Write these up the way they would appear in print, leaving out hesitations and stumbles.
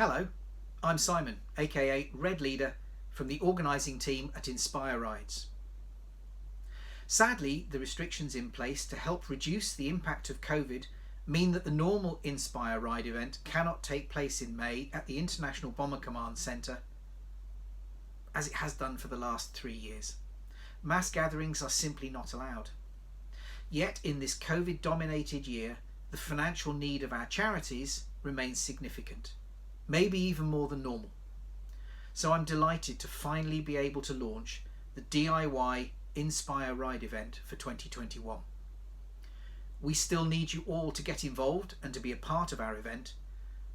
Hello, I'm Simon, aka Red Leader, from the organising team at Inspire Rides. Sadly, the restrictions in place to help reduce the impact of COVID mean that the normal Inspire Ride event cannot take place in May at the International Bomber Command Centre, as it has done for the last 3 years. Mass gatherings are simply not allowed. Yet in this COVID-dominated year, the financial need of our charities remains significant, maybe even more than normal. So I'm delighted to finally be able to launch the DIY Inspire Ride event for 2021. We still need you all to get involved and to be a part of our event,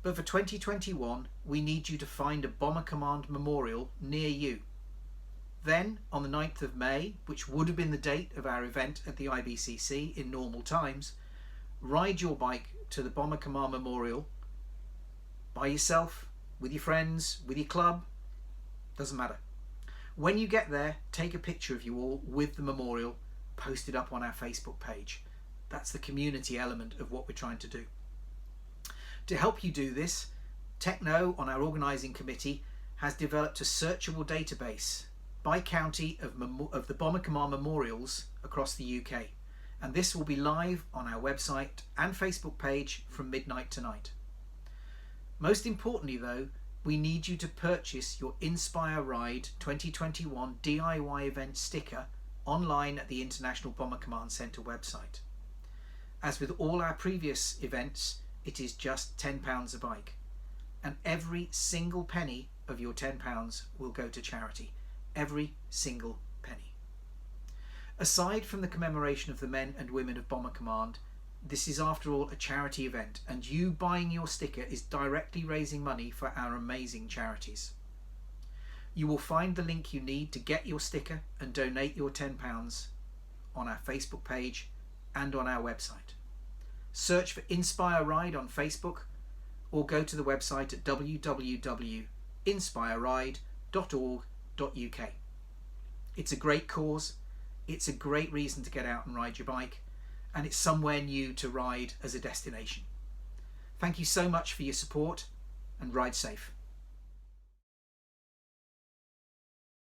but for 2021 we need you to find a Bomber Command memorial near you. Then, on the 9th of May, which would have been the date of our event at the IBCC in normal times, ride your bike to the Bomber Command Memorial by yourself, with your friends, with your club, doesn't matter. When you get there, take a picture of you all with the memorial, post it up on our Facebook page. That's the community element of what we're trying to do. To help you do this, Techno, on our organising committee, has developed a searchable database by county of the Bomber Command memorials across the UK, and this will be live on our website and Facebook page from midnight tonight. Most importantly though, we need you to purchase your Inspire Ride 2021 DIY event sticker online at the International Bomber Command Centre website. As with all our previous events, it is just £10 a bike, and every single penny of your £10 will go to charity. Every single penny. Aside from the commemoration of the men and women of Bomber Command, this is after all a charity event, and you buying your sticker is directly raising money for our amazing charities. You will find the link you need to get your sticker and donate your £10 on our Facebook page and on our website. Search for Inspire Ride on Facebook or go to the website at www.inspireride.org.uk. It's a great cause, it's a great reason to get out and ride your bike, and it's somewhere new to ride as a destination. Thank you so much for your support, and ride safe.